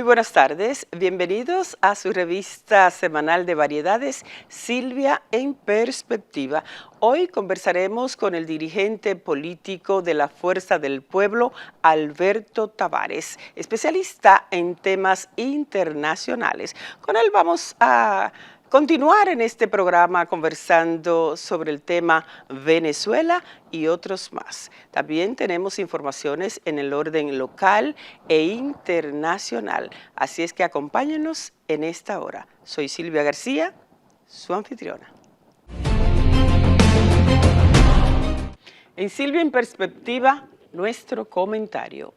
buenas tardes, bienvenidos a su revista semanal de variedades, Silvia en Perspectiva. Hoy conversaremos con el dirigente político de la Fuerza del Pueblo, Alberto Tavares, especialista en temas internacionales. Con él vamos a continuar en este programa conversando sobre el tema Venezuela y otros más. También tenemos informaciones en el orden local e internacional. Así es que acompáñenos en esta hora. Soy Silvia García, su anfitriona. En Silvia en Perspectiva, nuestro comentario.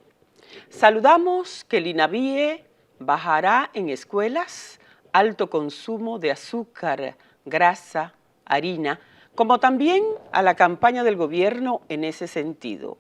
Saludamos que el INAVIE bajará en escuelas alto consumo de azúcar, grasa, harina, como también a la campaña del gobierno en ese sentido.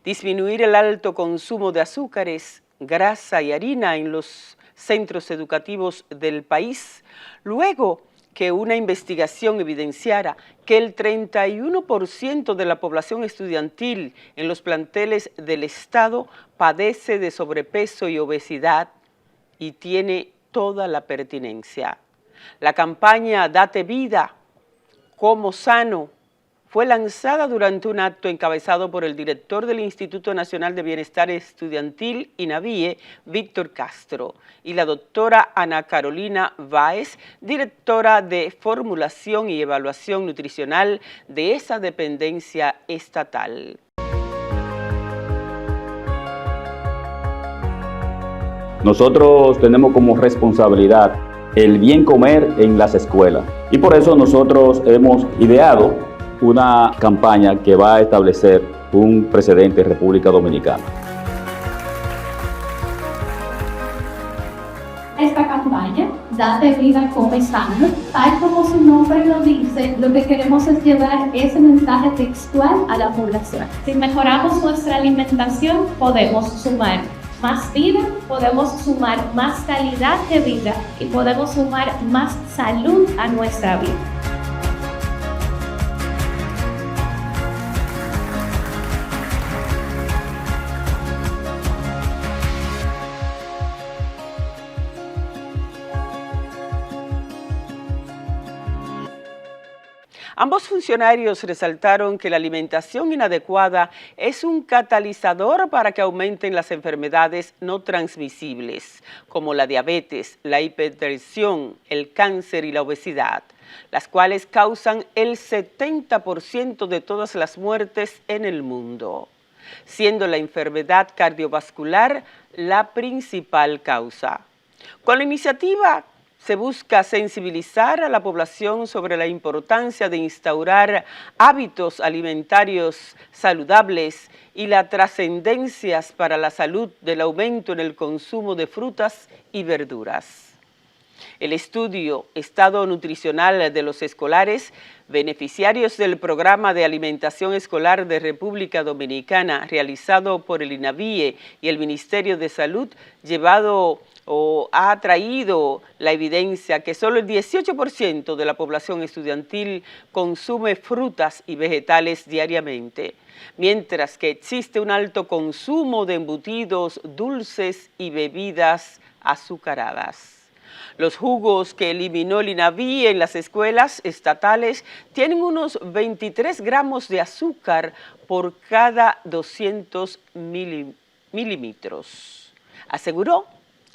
Disminuir el alto consumo de azúcares, grasa y harina en los centros educativos del país, luego que una investigación evidenciara que el 31% de la población estudiantil en los planteles del Estado padece de sobrepeso y obesidad y tiene toda la pertinencia. La campaña Date Vida, Como Sano, fue lanzada durante un acto encabezado por el director del Instituto Nacional de Bienestar Estudiantil, INAVIE, Víctor Castro, y la doctora Ana Carolina Báez, directora de Formulación y Evaluación Nutricional de esa dependencia estatal. Nosotros tenemos como responsabilidad el bien comer en las escuelas y por eso nosotros hemos ideado una campaña que va a establecer un precedente en República Dominicana. Esta campaña, Date Vida, Come Sano, tal como su nombre lo dice, lo que queremos es llevar ese mensaje textual a la población. Si mejoramos nuestra alimentación, podemos sumar más vida, podemos sumar más calidad de vida y podemos sumar más salud a nuestra vida. Ambos funcionarios resaltaron que la alimentación inadecuada es un catalizador para que aumenten las enfermedades no transmisibles, como la diabetes, la hipertensión, el cáncer y la obesidad, las cuales causan el 70% de todas las muertes en el mundo, siendo la enfermedad cardiovascular la principal causa. Con la iniciativa se busca sensibilizar a la población sobre la importancia de instaurar hábitos alimentarios saludables y las trascendencias para la salud del aumento en el consumo de frutas y verduras. El estudio Estado Nutricional de los Escolares, beneficiarios del Programa de Alimentación Escolar de República Dominicana, realizado por el INAVIE y el Ministerio de Salud, ha traído la evidencia que solo el 18% de la población estudiantil consume frutas y vegetales diariamente, mientras que existe un alto consumo de embutidos, dulces y bebidas azucaradas. Los jugos que eliminó el INAVIE en las escuelas estatales tienen unos 23 gramos de azúcar por cada 200 mililitros. Aseguró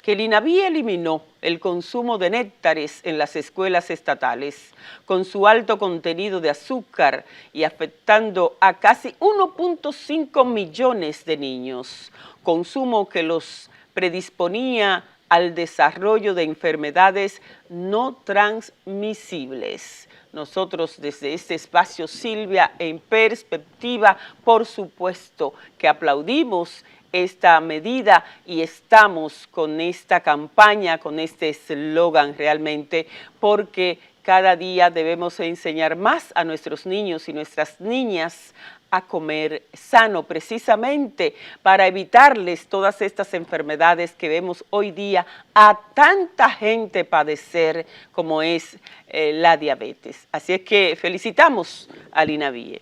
que el INAVIE eliminó el consumo de néctares en las escuelas estatales, con su alto contenido de azúcar y afectando a casi 1.5 millones de niños, consumo que los predisponía al desarrollo de enfermedades no transmisibles. Nosotros desde este espacio, Silvia en Perspectiva, por supuesto que aplaudimos esta medida y estamos con esta campaña, con este eslogan realmente, porque cada día debemos enseñar más a nuestros niños y nuestras niñas a comer sano, precisamente para evitarles todas estas enfermedades que vemos hoy día a tanta gente padecer como es la diabetes. Así es que felicitamos al INAVIE.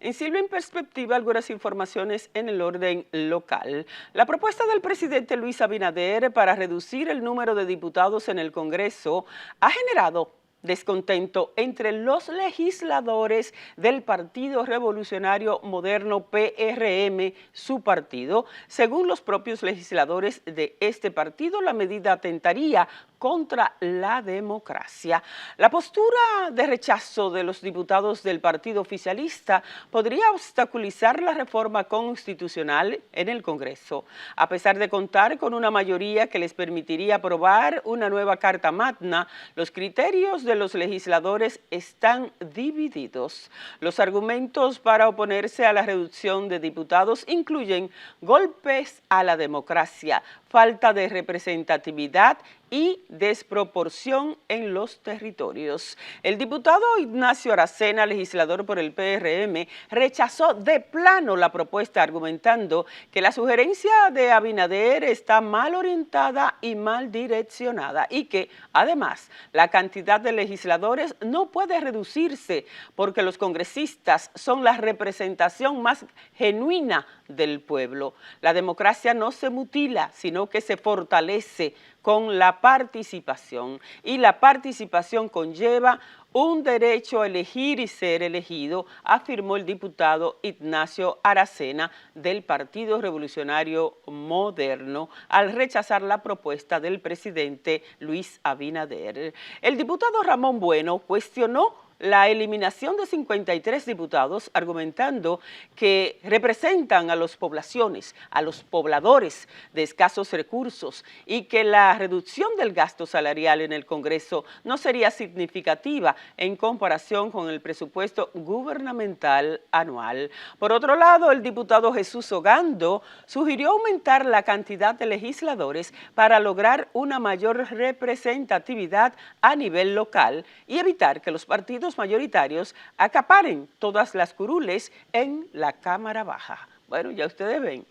En Silvia en Perspectiva, algunas informaciones en el orden local. La propuesta del presidente Luis Abinader para reducir el número de diputados en el Congreso ha generado descontento entre los legisladores del Partido Revolucionario Moderno PRM, su partido. Según los propios legisladores de este partido, la medida atentaría contra la democracia. La postura de rechazo de los diputados del partido oficialista podría obstaculizar la reforma constitucional en el Congreso. A pesar de contar con una mayoría que les permitiría aprobar una nueva Carta Magna, los criterios de los legisladores están divididos. Los argumentos para oponerse a la reducción de diputados incluyen golpes a la democracia, falta de representatividad y desproporción en los territorios. El diputado Ignacio Aracena, legislador por el PRM, rechazó de plano la propuesta, argumentando que la sugerencia de Abinader está mal orientada y mal direccionada y que, además, la cantidad de legisladores no puede reducirse porque los congresistas son la representación más genuina del pueblo. La democracia no se mutila, sino que se fortalece con la participación, y la participación conlleva un derecho a elegir y ser elegido, afirmó el diputado Ignacio Aracena del Partido Revolucionario Moderno al rechazar la propuesta del presidente Luis Abinader. El diputado Ramón Bueno cuestionó la eliminación de 53 diputados, argumentando que representan a las poblaciones, a los pobladores de escasos recursos, y que la reducción del gasto salarial en el Congreso no sería significativa en comparación con el presupuesto gubernamental anual. Por otro lado, el diputado Jesús Ogando sugirió aumentar la cantidad de legisladores para lograr una mayor representatividad a nivel local y evitar que los partidos mayoritarios acaparen todas las curules en la Cámara Baja. Bueno, ya ustedes ven,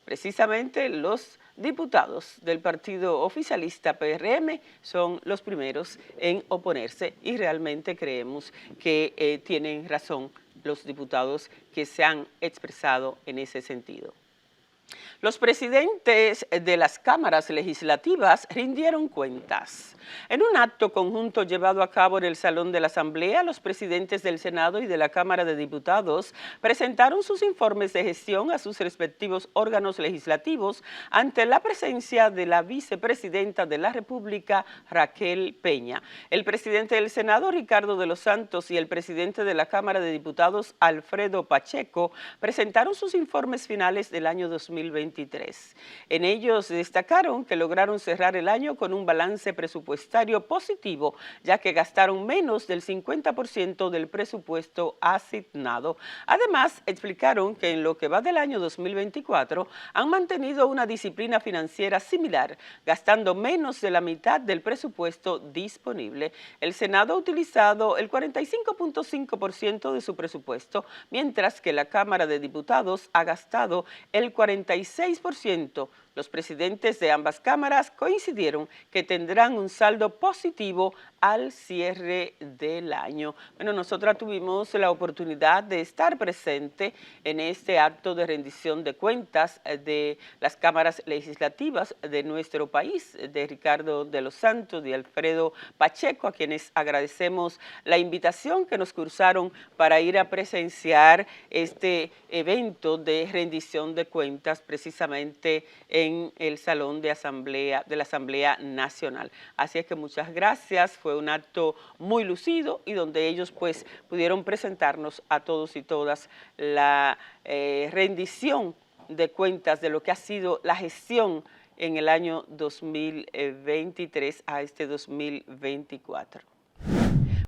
precisamente los diputados del partido oficialista PRM son los primeros en oponerse y realmente creemos que tienen razón los diputados que se han expresado en ese sentido. Los presidentes de las cámaras legislativas rindieron cuentas. En un acto conjunto llevado a cabo en el Salón de la Asamblea, los presidentes del Senado y de la Cámara de Diputados presentaron sus informes de gestión a sus respectivos órganos legislativos ante la presencia de la vicepresidenta de la República, Raquel Peña. El presidente del Senado, Ricardo de los Santos, y el presidente de la Cámara de Diputados, Alfredo Pacheco, presentaron sus informes finales del año 2023. En ellos destacaron que lograron cerrar el año con un balance presupuestario positivo, ya que gastaron menos del 50% del presupuesto asignado. Además, explicaron que en lo que va del año 2024 han mantenido una disciplina financiera similar, gastando menos de la mitad del presupuesto disponible. El Senado ha utilizado el 45.5% de su presupuesto, mientras que la Cámara de Diputados ha gastado el 46%. Los presidentes de ambas cámaras coincidieron que tendrán un saldo positivo al cierre del año. Bueno, nosotras tuvimos la oportunidad de estar presente en este acto de rendición de cuentas de las cámaras legislativas de nuestro país, de Ricardo de los Santos y Alfredo Pacheco, a quienes agradecemos la invitación que nos cursaron para ir a presenciar este evento de rendición de cuentas precisamente en el Salón de la Asamblea Nacional. Así es que muchas gracias, fue un acto muy lucido y donde ellos pues pudieron presentarnos a todos y todas la rendición de cuentas de lo que ha sido la gestión en el año 2023 a este 2024.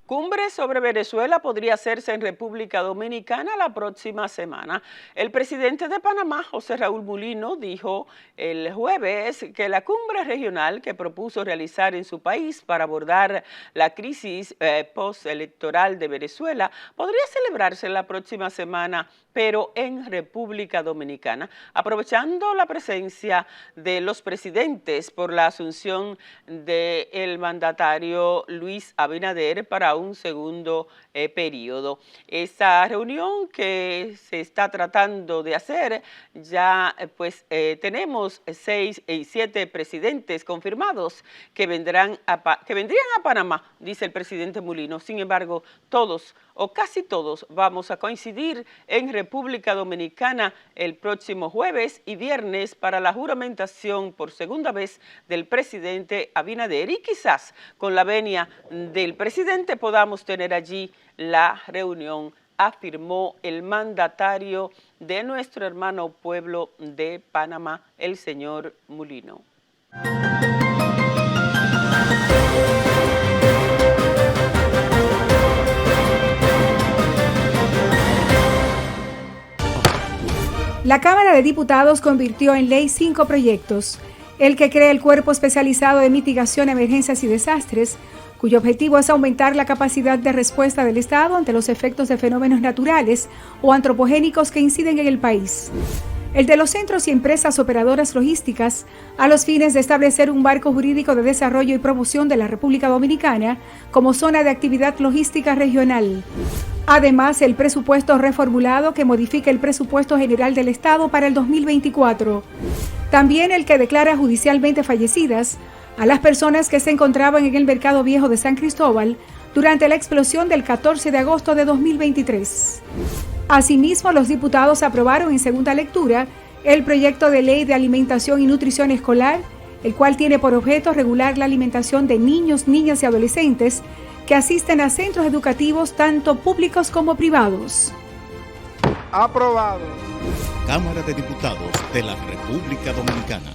Cumbre sobre Venezuela podría hacerse en República Dominicana la próxima semana. El presidente de Panamá, José Raúl Mulino, dijo el jueves que la cumbre regional que propuso realizar en su país para abordar la crisis postelectoral de Venezuela podría celebrarse la próxima semana pero en República Dominicana, aprovechando la presencia de los presidentes por la asunción del mandatario Luis Abinader para un segundo periodo. Esa reunión que se está tratando de hacer, ya tenemos 6 y 7 presidentes confirmados que vendrían a Panamá, dice el presidente Mulino. Sin embargo, todos o casi todos vamos a coincidir en República Dominicana el próximo jueves y viernes para la juramentación por segunda vez del presidente Abinader, y quizás con la venia del presidente podamos tener allí la reunión, afirmó el mandatario de nuestro hermano pueblo de Panamá, el señor Mulino. La Cámara de Diputados convirtió en ley 5 proyectos: el que crea el Cuerpo Especializado de Mitigación, Emergencias y Desastres, cuyo objetivo es aumentar la capacidad de respuesta del Estado ante los efectos de fenómenos naturales o antropogénicos que inciden en el país; el de los centros y empresas operadoras logísticas, a los fines de establecer un marco jurídico de desarrollo y promoción de la República Dominicana como zona de actividad logística regional. Además, el presupuesto reformulado que modifica el presupuesto general del Estado para el 2024. También el que declara judicialmente fallecidas a las personas que se encontraban en el Mercado Viejo de San Cristóbal durante la explosión del 14 de agosto de 2023. Asimismo, los diputados aprobaron en segunda lectura el proyecto de ley de alimentación y nutrición escolar, el cual tiene por objeto regular la alimentación de niños, niñas y adolescentes que asisten a centros educativos tanto públicos como privados. Aprobado. Cámara de Diputados de la República Dominicana.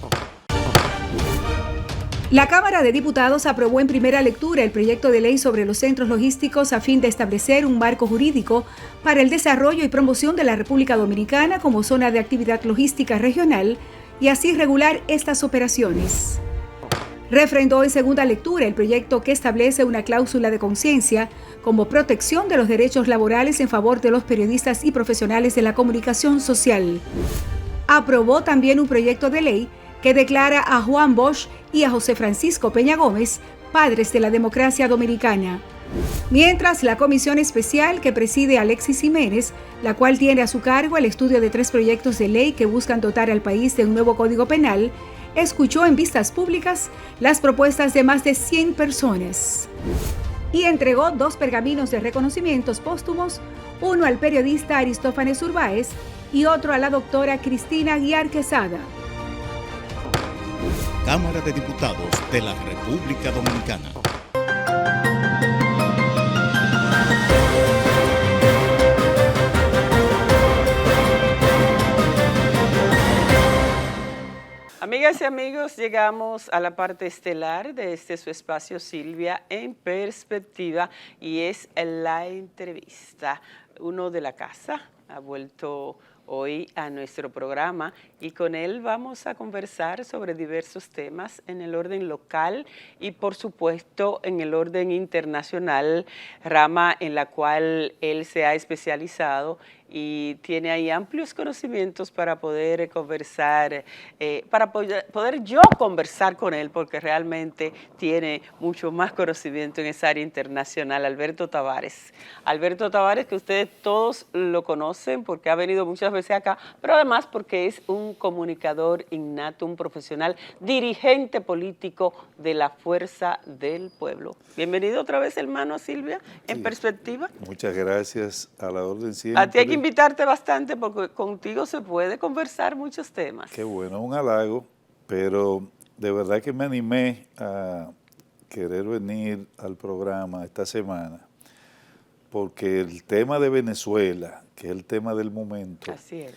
La Cámara de Diputados aprobó en primera lectura el proyecto de ley sobre los centros logísticos a fin de establecer un marco jurídico para el desarrollo y promoción de la República Dominicana como zona de actividad logística regional y así regular estas operaciones. Refrendó en segunda lectura el proyecto que establece una cláusula de conciencia como protección de los derechos laborales en favor de los periodistas y profesionales de la comunicación social. Aprobó también un proyecto de ley que declara a Juan Bosch y a José Francisco Peña Gómez padres de la democracia dominicana. Mientras, la comisión especial que preside Alexis Jiménez, la cual tiene a su cargo el estudio de 3 proyectos de ley que buscan dotar al país de un nuevo Código Penal, escuchó en vistas públicas las propuestas de más de 100 personas y entregó 2 pergaminos de reconocimientos póstumos, uno al periodista Aristófanes Urbáez y otro a la doctora Cristina Guiar Quesada. Cámara de Diputados de la República Dominicana. Amigas y amigos, llegamos a la parte estelar de su espacio Silvia en Perspectiva, y es la entrevista. Uno de la casa ha vuelto hoy a nuestro programa y con él vamos a conversar sobre diversos temas en el orden local y por supuesto en el orden internacional, rama en la cual él se ha especializado y tiene ahí amplios conocimientos para poder conversar, para poder yo conversar con él, porque realmente tiene mucho más conocimiento en esa área internacional. Alberto Tavares. Alberto Tavares, que ustedes todos lo conocen porque ha venido muchas veces acá, pero además porque es un comunicador innato, un profesional, dirigente político de la Fuerza del Pueblo. Bienvenido otra vez, hermano Silvia, en sí. Perspectiva. Muchas gracias, a la orden siempre. A ti hay que invitarte bastante porque contigo se puede conversar muchos temas. Qué bueno, un halago, pero de verdad que me animé a querer venir al programa esta semana porque el tema de Venezuela, que es el tema del momento, así es,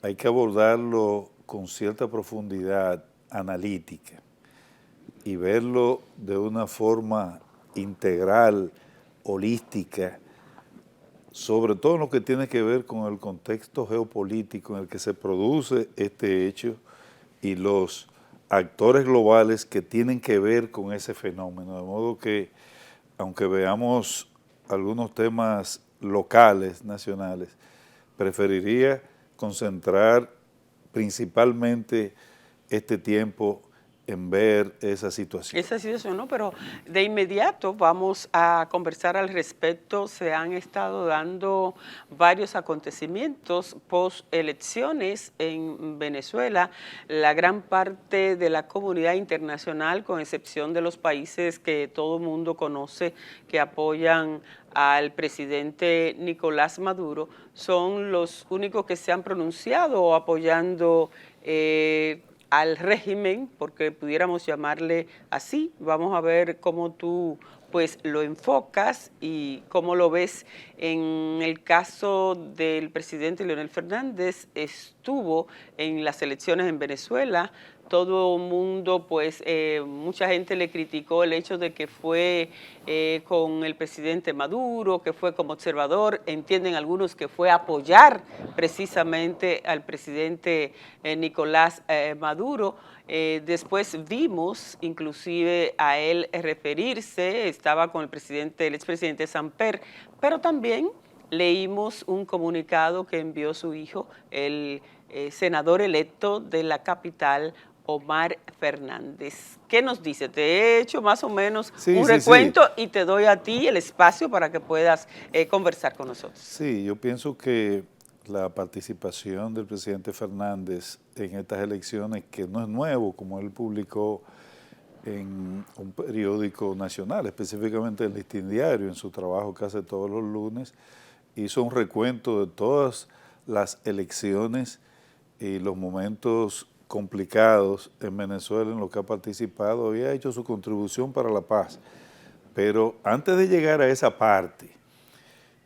hay que abordarlo con cierta profundidad analítica y verlo de una forma integral, holística, sobre todo en lo que tiene que ver con el contexto geopolítico en el que se produce este hecho y los actores globales que tienen que ver con ese fenómeno. De modo que, aunque veamos algunos temas locales, nacionales, preferiría concentrar principalmente este tiempo en ver esa situación. Esa situación, ¿no? Pero de inmediato vamos a conversar al respecto. Se han estado dando varios acontecimientos post-elecciones en Venezuela. La gran parte de la comunidad internacional, con excepción de los países que todo el mundo conoce, que apoyan al presidente Nicolás Maduro, son los únicos que se han pronunciado apoyando al régimen, porque pudiéramos llamarle así. Vamos a ver cómo tú pues lo enfocas y cómo lo ves. En el caso del presidente Leonel Fernández, estuvo en las elecciones en Venezuela. Todo el mundo, pues mucha gente le criticó el hecho de que fue con el presidente Maduro, que fue como observador. Entienden algunos que fue a apoyar precisamente al presidente Nicolás Maduro. Después vimos inclusive a él referirse, estaba con el expresidente Samper, pero también leímos un comunicado que envió su hijo, el senador electo de la capital, Omar Fernández. ¿Qué nos dice? Te he hecho más o menos un recuento y te doy a ti el espacio para que puedas conversar con nosotros. Sí, yo pienso que la participación del presidente Fernández en estas elecciones, que no es nuevo, como él publicó en un periódico nacional, específicamente el Listín Diario, en su trabajo que hace todos los lunes, hizo un recuento de todas las elecciones y los momentos complicados en Venezuela en los que ha participado y ha hecho su contribución para la paz. Pero antes de llegar a esa parte,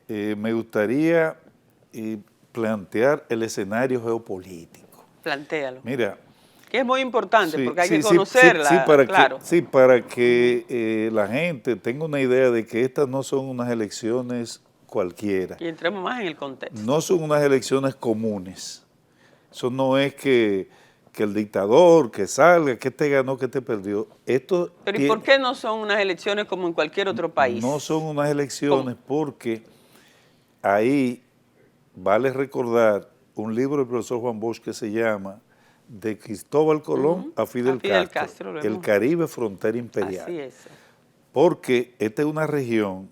me gustaría plantear el escenario geopolítico. Plantéalo. Mira, que es muy importante, sí, porque hay sí, que conocerla, para claro. para que la gente tenga una idea de que estas no son unas elecciones cualquiera. Y entremos más en el contexto. No son unas elecciones comunes. Eso no es que el dictador, que salga, que te ganó, que te perdió. Esto Pero ¿y por qué no son unas elecciones como en cualquier otro país? No son unas elecciones porque ahí vale recordar un libro del profesor Juan Bosch que se llama De Cristóbal Colón a Fidel Castro, el Caribe frontera imperial. Así es. Porque esta es una región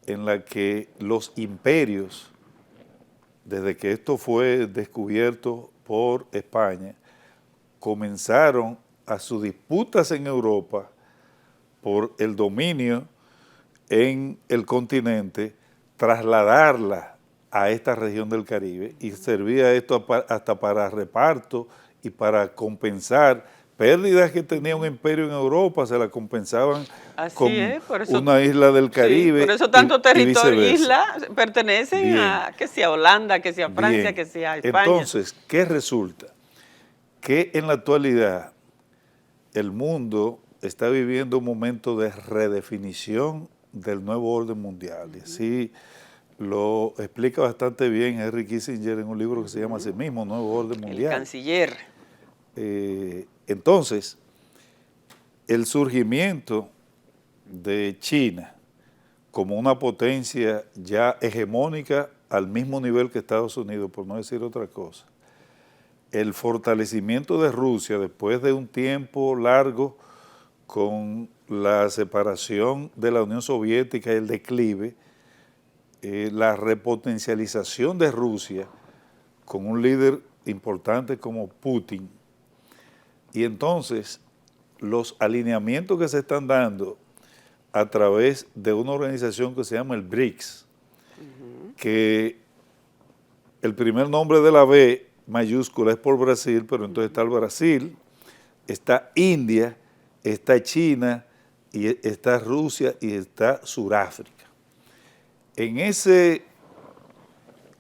en la que los imperios, desde que esto fue descubierto por España, comenzaron a sus disputas en Europa por el dominio en el continente, trasladarla a esta región del Caribe, y servía esto hasta para reparto y para compensar pérdidas que tenía un imperio en Europa, se la compensaban con una isla del Caribe. Sí, por eso tanto territorio, islas pertenecen a que sea Holanda, que sea Francia, que sea España. Entonces, ¿qué resulta? Que en la actualidad el mundo está viviendo un momento de redefinición del nuevo orden mundial. Y así lo explica bastante bien Henry Kissinger en un libro que se llama así mismo, Nuevo Orden Mundial. El canciller. Entonces, el surgimiento de China como una potencia ya hegemónica al mismo nivel que Estados Unidos, por no decir otra cosa, el fortalecimiento de Rusia después de un tiempo largo con la separación de la Unión Soviética y el declive, la repotencialización de Rusia con un líder importante como Putin, y entonces los alineamientos que se están dando a través de una organización que se llama el BRICS, que el primer nombre de la B mayúscula es por Brasil, pero entonces está el Brasil, está India, está China, y está Rusia y está Sudáfrica. En ese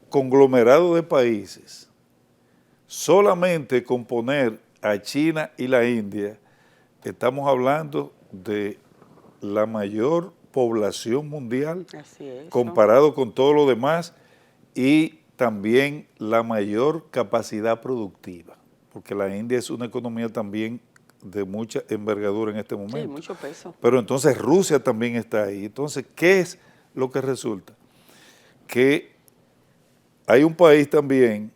conglomerado de países, solamente con poner a China y la India, estamos hablando de la mayor población mundial comparado con todo lo demás, y también la mayor capacidad productiva, porque la India es una economía también de mucha envergadura en este momento. Sí, mucho peso. Pero entonces Rusia también está ahí. Entonces, ¿qué es lo que resulta? Que hay un país también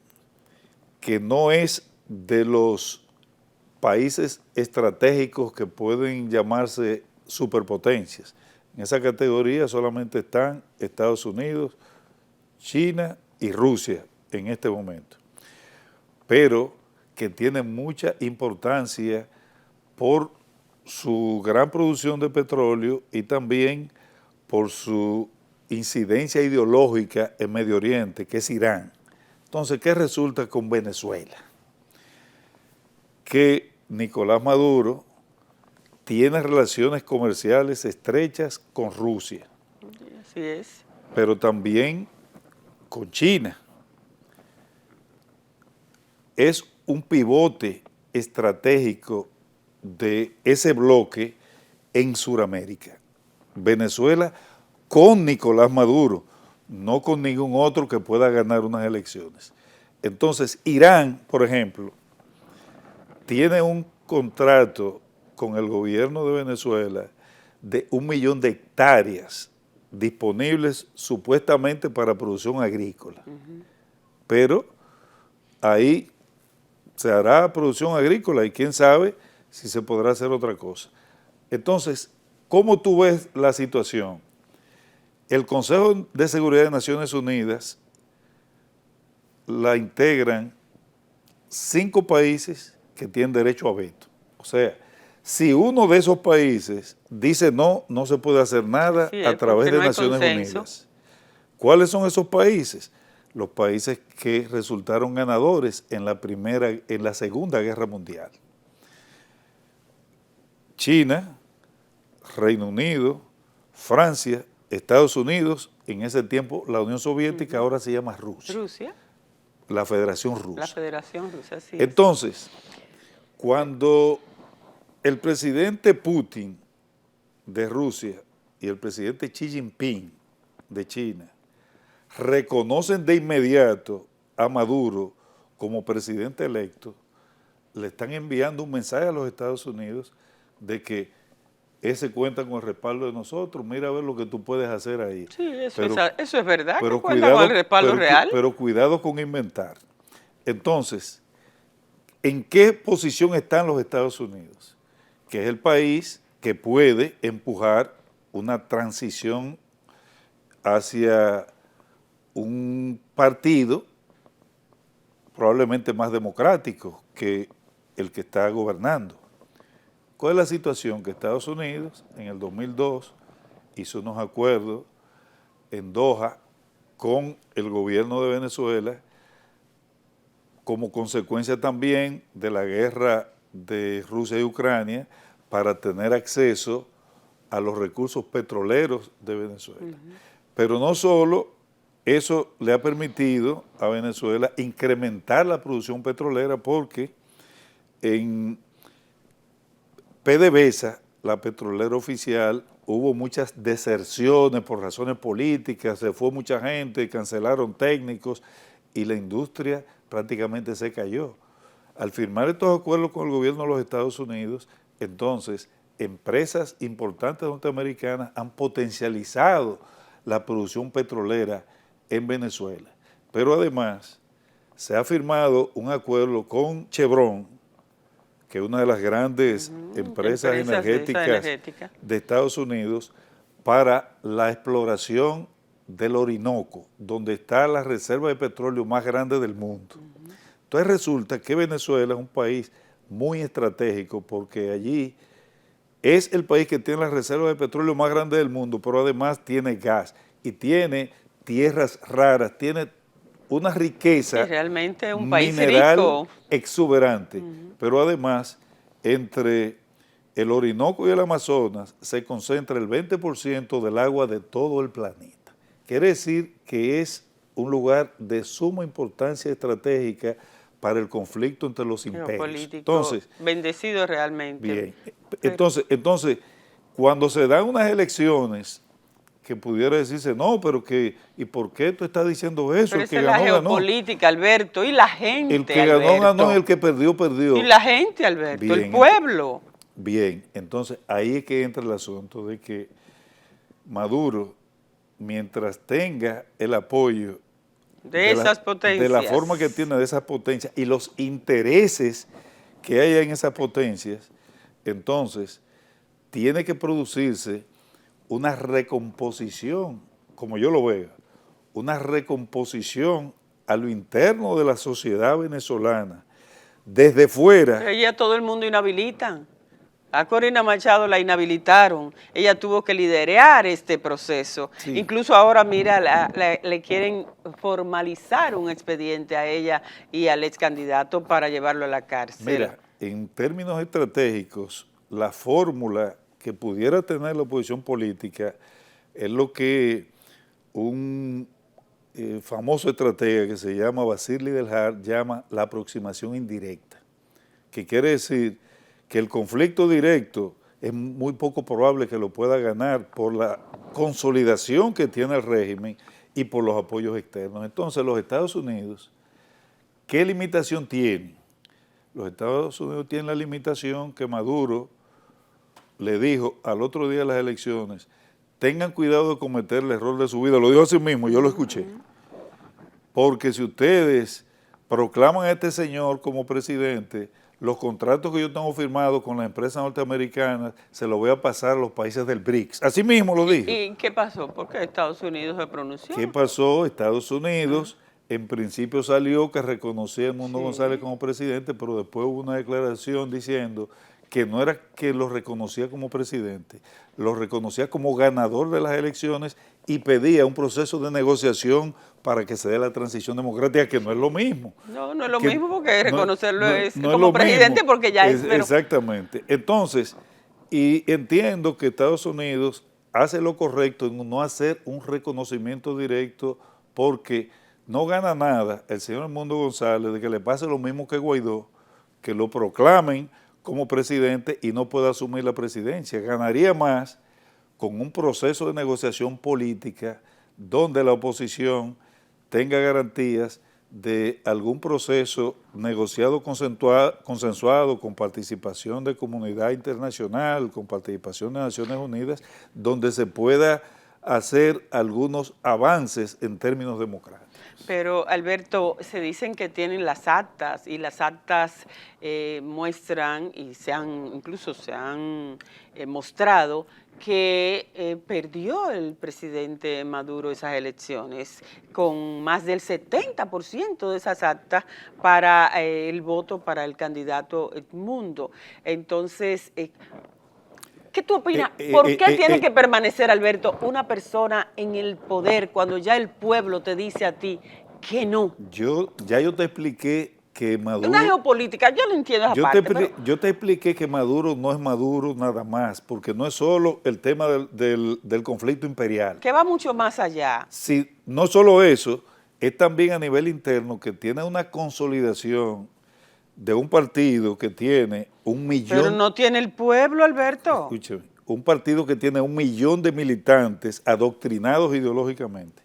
que no es de los países estratégicos que pueden llamarse superpotencias. En esa categoría solamente están Estados Unidos, China y Rusia en este momento, pero que tienen mucha importancia por su gran producción de petróleo y también por su incidencia ideológica en Medio Oriente, que es Irán. Entonces, ¿qué resulta con Venezuela? Que Nicolás Maduro tiene relaciones comerciales estrechas con Rusia, Así es. pero también con China. Es un pivote estratégico de ese bloque en Sudamérica. Venezuela con Nicolás Maduro, no con ningún otro que pueda ganar unas elecciones. Entonces, Irán, por ejemplo, tiene un contrato con el gobierno de Venezuela de 1 millón de hectáreas disponibles supuestamente para producción agrícola. Pero ahí se hará producción agrícola y quién sabe si se podrá hacer otra cosa. Entonces, ¿cómo tú ves la situación? El Consejo de Seguridad de Naciones Unidas la integran 5 países que tienen derecho a veto. O sea, si uno de esos países dice no, no se puede hacer nada a través de Naciones Unidas. ¿Cuáles son esos países? Los países que resultaron ganadores en la Segunda Guerra Mundial. China, Reino Unido, Francia, Estados Unidos, en ese tiempo la Unión Soviética, ahora se llama Rusia. Rusia. La Federación Rusa. La Federación Rusa, sí. Entonces, cuando el presidente Putin de Rusia y el presidente Xi Jinping de China reconocen de inmediato a Maduro como presidente electo, le están enviando un mensaje a los Estados Unidos de que ese cuenta con el respaldo de nosotros, mira a ver lo que tú puedes hacer ahí. Sí, eso es verdad, pero que cuenta con el respaldo real. Pero cuidado con inventar. Entonces, ¿en qué posición están los Estados Unidos? Que es el país que puede empujar una transición hacia un partido probablemente más democrático que el que está gobernando. ¿Cuál es la situación? Que Estados Unidos en el 2002 hizo unos acuerdos en Doha con el gobierno de Venezuela como consecuencia también de la guerra de Rusia y Ucrania para tener acceso a los recursos petroleros de Venezuela. Pero no solo eso le ha permitido a Venezuela incrementar la producción petrolera porque en PDVSA, la petrolera oficial, hubo muchas deserciones por razones políticas, se fue mucha gente, cancelaron técnicos y la industria prácticamente se cayó. Al firmar estos acuerdos con el gobierno de los Estados Unidos, entonces empresas importantes norteamericanas han potencializado la producción petrolera en Venezuela. Pero además se ha firmado un acuerdo con Chevron, que es una de las grandes empresas energéticas de Estados Unidos, para la exploración del Orinoco, donde está la reserva de petróleo más grande del mundo. Entonces resulta que Venezuela es un país muy estratégico porque allí es el país que tiene la reserva de petróleo más grande del mundo, pero además tiene gas y tiene tierras raras, tiene una riqueza realmente un país mineral rico, exuberante, pero además entre el Orinoco y el Amazonas se concentra el 20% del agua de todo el planeta. Quiere decir que es un lugar de suma importancia estratégica para el conflicto entre los imperios. Entonces, bendecido realmente. Bien, entonces, cuando se dan unas elecciones que pudiera decirse, no, pero que, ¿y por qué tú estás diciendo eso? Pero esa es la geopolítica, Alberto, y la gente, el que ganó, ganó, y el que perdió, perdió. Y la gente, Alberto, bien, el pueblo. Bien, entonces ahí es que entra el asunto de que Maduro, mientras tenga el apoyo de esas potencias. De la forma que tiene de esas potencias y los intereses que hay en esas potencias, entonces tiene que producirse una recomposición, como yo lo veo, una recomposición a lo interno de la sociedad venezolana, desde fuera. Ella todo el mundo inhabilitan. A Corina Machado la inhabilitaron. Ella tuvo que liderar este proceso. Sí. Incluso ahora, mira, le quieren formalizar un expediente a ella y al ex candidato para llevarlo a la cárcel. Mira, en términos estratégicos, la fórmula que pudiera tener la oposición política es lo que un famoso estratega que se llama Vasily Delhar llama la aproximación indirecta, que quiere decir que el conflicto directo es muy poco probable que lo pueda ganar por la consolidación que tiene el régimen y por los apoyos externos. Entonces, los Estados Unidos, ¿qué limitación tienen? Los Estados Unidos tienen la limitación que Maduro le dijo al otro día de las elecciones: tengan cuidado de cometer el error de su vida. Lo dijo así mismo, yo lo escuché. Porque si ustedes proclaman a este señor como presidente, los contratos que yo tengo firmados con las empresas norteamericanas se los voy a pasar a los países del BRICS. Así mismo lo dijo. ¿Y qué pasó? ¿Por qué Estados Unidos se pronunció? ¿Qué pasó? Estados Unidos en principio salió que reconocía a Edmundo González como presidente, pero después hubo una declaración diciendo que no era que lo reconocía como presidente, lo reconocía como ganador de las elecciones y pedía un proceso de negociación para que se dé la transición democrática, que no es lo mismo. No, no es lo mismo, porque reconocerlo es no como lo presidente mismo. porque ya es... Pero... Exactamente. Entonces, y entiendo que Estados Unidos hace lo correcto en no hacer un reconocimiento directo, porque no gana nada el señor Edmundo González de que le pase lo mismo que Guaidó, que lo proclamen como presidente y no pueda asumir la presidencia. Ganaría más con un proceso de negociación política donde la oposición tenga garantías de algún proceso negociado, consensuado, con participación de comunidad internacional, con participación de Naciones Unidas, donde se pueda hacer algunos avances en términos democráticos. Pero, Alberto, se dicen que tienen las actas y las actas muestran y incluso se han mostrado que perdió el presidente Maduro esas elecciones con más del 70% de esas actas para el voto para el candidato Edmundo. Entonces, ¿qué tú opinas? ¿Por qué tiene que permanecer, Alberto, una persona en el poder cuando ya el pueblo te dice a ti que no? Yo te expliqué que Maduro... Una geopolítica, yo no entiendo esa parte. Yo te expliqué que Maduro no es Maduro nada más, porque no es solo el tema del conflicto imperial. Que va mucho más allá. Sí, no solo eso, es también a nivel interno que tiene una consolidación de un partido que tiene 1 millón... Pero no tiene el pueblo, Alberto. Escúcheme, un partido que tiene 1 millón de militantes adoctrinados ideológicamente.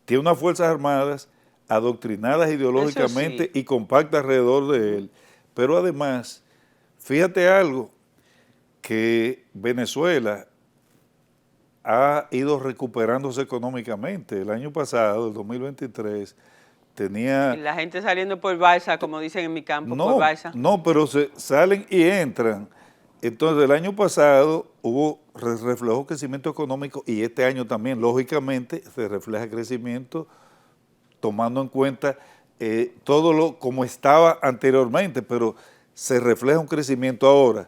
Tiene unas Fuerzas Armadas adoctrinadas ideológicamente y compactas alrededor de él. Pero además, fíjate algo, que Venezuela ha ido recuperándose económicamente. El año pasado, el 2023, tenía... Y la gente saliendo por Balsa, como dicen en mi campo, por Balsa. No, pero salen y entran. Entonces, el año pasado hubo reflejó crecimiento económico y este año también, lógicamente, se refleja crecimiento tomando en cuenta todo lo como estaba anteriormente, pero se refleja un crecimiento ahora.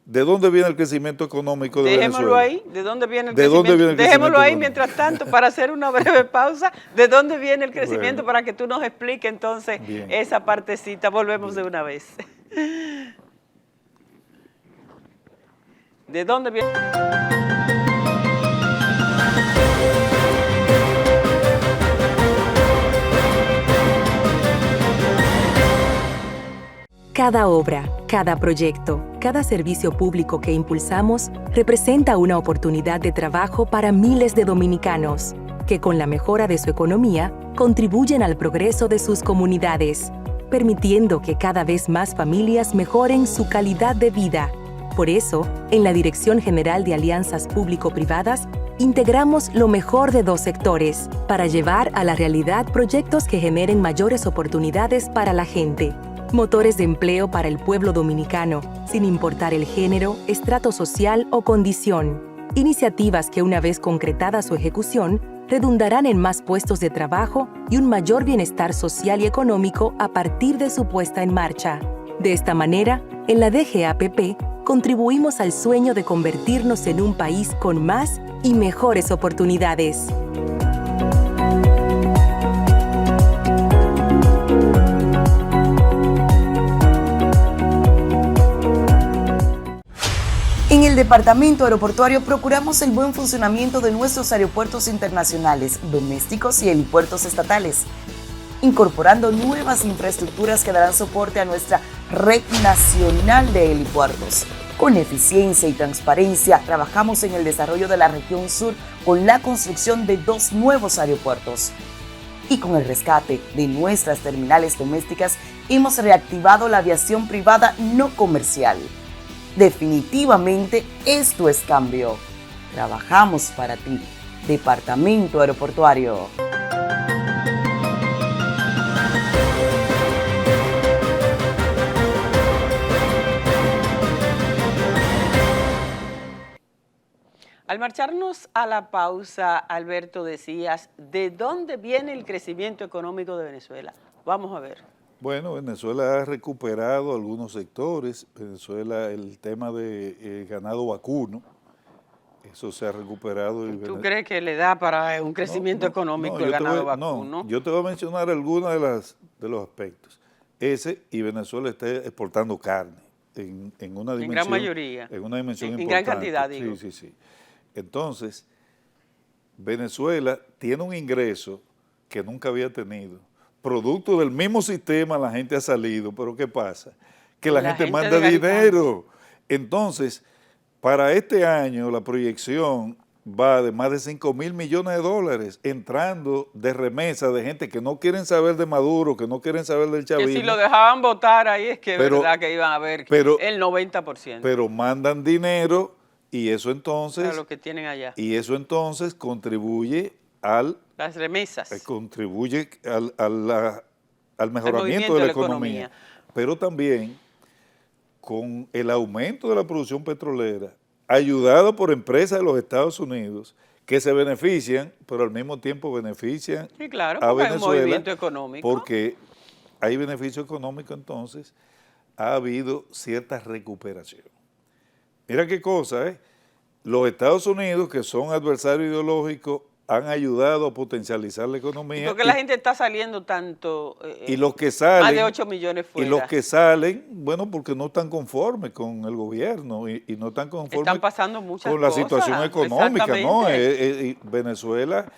¿De dónde viene el crecimiento económico de Dejémoslo Venezuela? ahí. ¿De dónde viene el crecimiento? Dejémoslo ahí mientras tanto para hacer una breve pausa. ¿De dónde viene el crecimiento? Bueno, para que tú nos expliques entonces esa partecita. Volvemos de una vez. ¿De dónde viene? Cada obra, cada proyecto, cada servicio público que impulsamos representa una oportunidad de trabajo para miles de dominicanos, que con la mejora de su economía contribuyen al progreso de sus comunidades, permitiendo que cada vez más familias mejoren su calidad de vida. Por eso, en la Dirección General de Alianzas Público-Privadas, integramos lo mejor de dos sectores para llevar a la realidad proyectos que generen mayores oportunidades para la gente. Motores de empleo para el pueblo dominicano, sin importar el género, estrato social o condición. Iniciativas que, una vez concretada su ejecución, redundarán en más puestos de trabajo y un mayor bienestar social y económico a partir de su puesta en marcha. De esta manera, en la DGAPP, contribuimos al sueño de convertirnos en un país con más y mejores oportunidades. En el Departamento Aeroportuario procuramos el buen funcionamiento de nuestros aeropuertos internacionales, domésticos y helipuertos estatales, incorporando nuevas infraestructuras que darán soporte a nuestra red nacional de helipuertos. Con eficiencia y transparencia, trabajamos en el desarrollo de la región sur con la construcción de 2 nuevos aeropuertos. Y con el rescate de nuestras terminales domésticas, hemos reactivado la aviación privada no comercial. Definitivamente, esto es cambio. Trabajamos para ti. Departamento Aeroportuario. Al marcharnos a la pausa, Alberto, decías, ¿de dónde viene el crecimiento económico de Venezuela? Vamos a ver. Bueno, Venezuela ha recuperado algunos sectores. Venezuela, el tema de ganado vacuno, eso se ha recuperado. ¿Tú crees que le da para un crecimiento económico el ganado vacuno? No, yo te voy a mencionar algunos de los aspectos. Ese, y Venezuela está exportando carne en una dimensión. En gran mayoría. En una dimensión importante. En gran cantidad, digo. Sí. Entonces, Venezuela tiene un ingreso que nunca había tenido. Producto del mismo sistema, la gente ha salido, pero ¿qué pasa? Que la gente manda dinero. Entonces, para este año la proyección va de más de 5.000 millones de dólares entrando de remesa de gente que no quieren saber de Maduro, que no quieren saber del chavismo. Que si lo dejaban votar ahí es que es verdad que iban a ver el 90%. Pero mandan dinero y eso entonces... A lo que tienen allá. Y eso entonces contribuye las remesas. Contribuye al mejoramiento de la economía. Pero también con el aumento de la producción petrolera, ayudado por empresas de los Estados Unidos, que se benefician, pero al mismo tiempo benefician sí, claro, a Venezuela. Hay un movimiento económico. Porque hay beneficio económico, entonces ha habido cierta recuperación. Mira qué cosa, ¿eh? Los Estados Unidos, que son adversarios ideológicos, han ayudado a potencializar la economía. ¿Por qué la gente está saliendo tanto? Y los que salen, más de 8 millones fuera. Y los que salen, bueno, porque no están conformes con el gobierno y no están conformes están pasando muchas con la cosas, situación económica, ¿no? Venezuela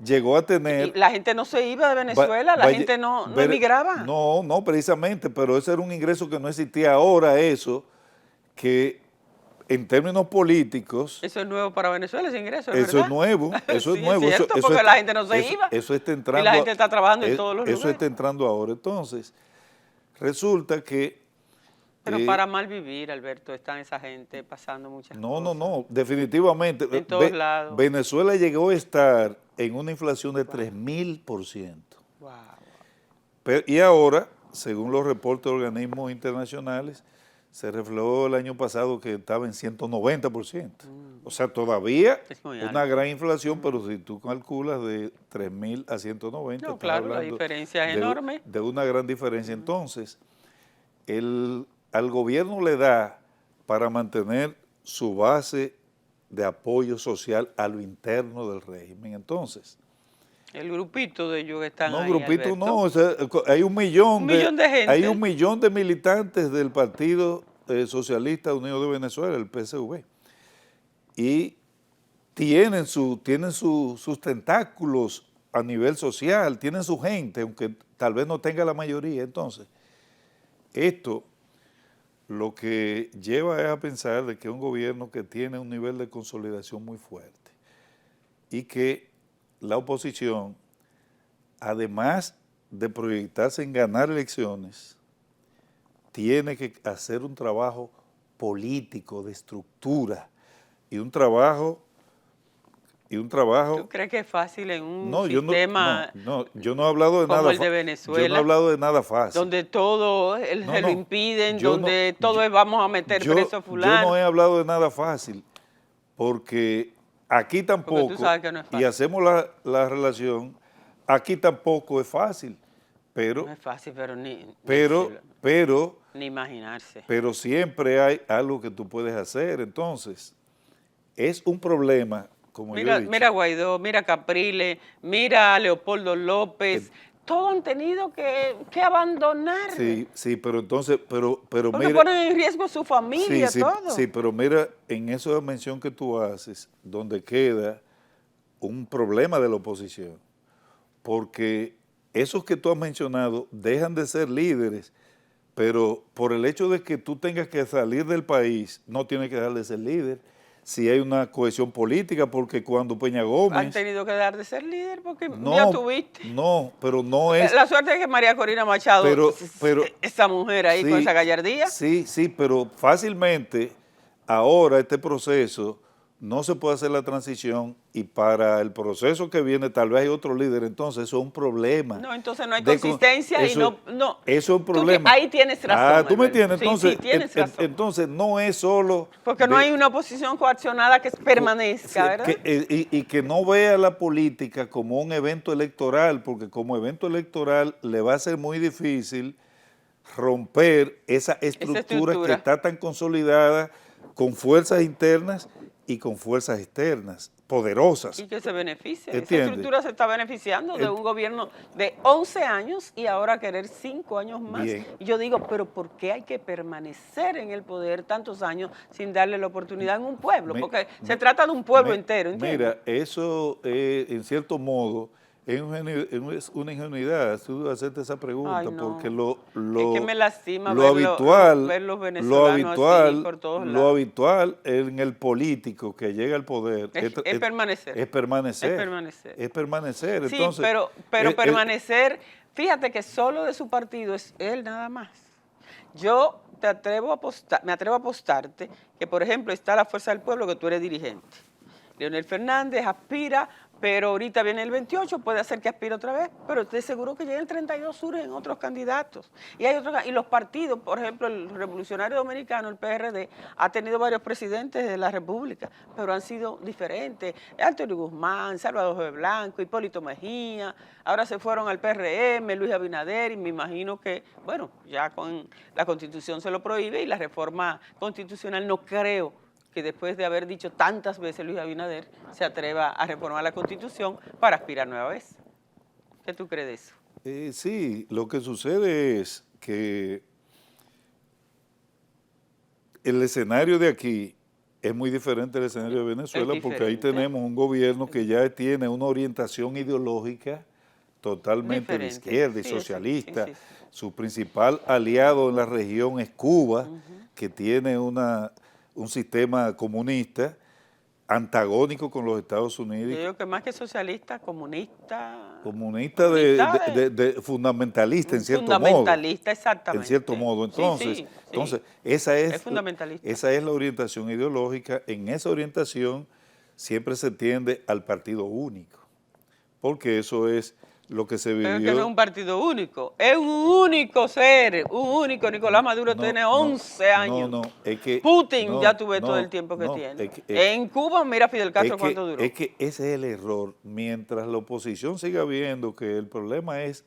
llegó a tener... Y la gente no se iba de Venezuela, la gente no emigraba. No, precisamente, pero ese era un ingreso que no existía. Ahora eso, que en términos políticos... Eso es nuevo para Venezuela, ese ingreso, ¿es verdad? Eso es nuevo. Es cierto, porque la gente no se iba. Eso está entrando... Y la gente está trabajando en todos los lugares. Eso está entrando ahora. Entonces, resulta que... Pero para mal vivir, Alberto, están esa gente pasando muchas cosas. No, definitivamente. En todos lados. Venezuela llegó a estar en una inflación de 3.000%. Wow. Y ahora, según los reportes de organismos internacionales, se reflejó el año pasado que estaba en 190%. O sea, todavía una gran inflación, pero si tú calculas de 3.000 a 190, no, claro, la diferencia es enorme. De una gran diferencia. Entonces, al gobierno le da para mantener su base de apoyo social a lo interno del régimen. Entonces, el grupito de ellos que están ahí, grupito Alberto. no, o sea, hay un millón de gente. Hay 1 millón de militantes del Partido Socialista Unido de Venezuela, el PSV, y tienen sus tentáculos a nivel social, tienen su gente, aunque tal vez no tenga la mayoría. Entonces, esto lo que lleva es a pensar de que es un gobierno que tiene un nivel de consolidación muy fuerte y que la oposición, además de proyectarse en ganar elecciones, tiene que hacer un trabajo político de estructura y un trabajo y un trabajo. ¿Tú crees que es fácil en un No, sistema yo no he hablado de como nada el de Venezuela? Yo no he hablado de nada fácil. Donde todo se lo impiden, donde todo es vamos a meter preso a fulano. Yo no he hablado de nada fácil, porque aquí tampoco, Porque tú sabes que no es fácil. y hacemos la relación, aquí tampoco es fácil, pero, No es fácil, pero ni imaginarse. pero siempre hay algo que tú puedes hacer. Entonces, es un problema, como yo he dicho. Mira Guaidó, mira Capriles, mira Leopoldo López, todos han tenido que abandonar. Sí, pero entonces, pero porque mira, ponen en riesgo su familia, todo. Sí, pero mira, en esa mención que tú haces, donde queda un problema de la oposición, porque esos que tú has mencionado dejan de ser líderes, pero por el hecho de que tú tengas que salir del país, no tienes que dejar de ser líder. Si hay una cohesión política, porque cuando Peña Gómez... Han tenido que dejar de ser líder porque ya tuviste. No, pero no es... La suerte es que María Corina Machado, esa mujer ahí con esa gallardía. Sí, pero fácilmente ahora este proceso no se puede hacer la transición y para el proceso que viene tal vez hay otro líder, entonces eso es un problema. No, entonces no hay consistencia eso, y no. Eso es un problema. Ahí tienes razón. ¿Tú me entiendes? Entonces, sí, tienes razón. Entonces no es solo... Porque no hay una oposición coaccionada que permanezca, ¿verdad? Y que no vea la política como un evento electoral, porque como evento electoral le va a ser muy difícil romper esa estructura que está tan consolidada con fuerzas internas y con fuerzas externas, poderosas. Y que se beneficie. ¿Entiendes? Esa estructura se está beneficiando de un gobierno de 11 años y ahora querer 5 años más. Bien. Y yo digo, pero ¿por qué hay que permanecer en el poder tantos años sin darle la oportunidad en un pueblo? Porque se trata de un pueblo entero, ¿entiendes? Mira, eso en cierto modo es una ingenuidad tú hacerte esa pregunta. Ay, no. Porque es que me lastima lo habitual, ver los venezolanos así por todos lados. Lo habitual en el político que llega al poder es permanecer. Es permanecer. Es permanecer. Sí, Entonces, pero permanecer, fíjate que solo de su partido es él nada más. Yo me atrevo a apostarte que, por ejemplo, está la Fuerza del Pueblo, que tú eres dirigente. Leonel Fernández aspira, pero ahorita viene el 28, puede hacer que aspire otra vez, pero estoy seguro que llega el 32 surgen otros candidatos. Y los partidos, por ejemplo, el Revolucionario Dominicano, el PRD, ha tenido varios presidentes de la República, pero han sido diferentes. Antonio Guzmán, Salvador José Blanco, Hipólito Mejía, ahora se fueron al PRM, Luis Abinader, y me imagino que, bueno, ya con la Constitución se lo prohíbe y la reforma constitucional no creo que después de haber dicho tantas veces Luis Abinader se atreva a reformar la Constitución para aspirar nueva vez. ¿Qué tú crees de eso? Sí, lo que sucede es que el escenario de aquí es muy diferente al escenario de Venezuela, porque ahí tenemos un gobierno que ya tiene una orientación ideológica totalmente de izquierda y socialista. Su principal aliado en la región es Cuba, que tiene un sistema comunista antagónico con los Estados Unidos. Yo digo que más que socialista, comunista. Comunista fundamentalista, en cierto modo. Fundamentalista, exactamente. En cierto modo. Entonces, esa es fundamentalista. Esa es la orientación ideológica. En esa orientación siempre se tiende al partido único, porque eso es lo que se vivió. Pero que no es un partido único, es un único ser, un único. Nicolás Maduro tiene 11 años. Es que, Putin ya tuve todo el tiempo que tiene. En Cuba, mira Fidel Castro cuánto duró. Es que ese es el error. Mientras la oposición siga viendo que el problema es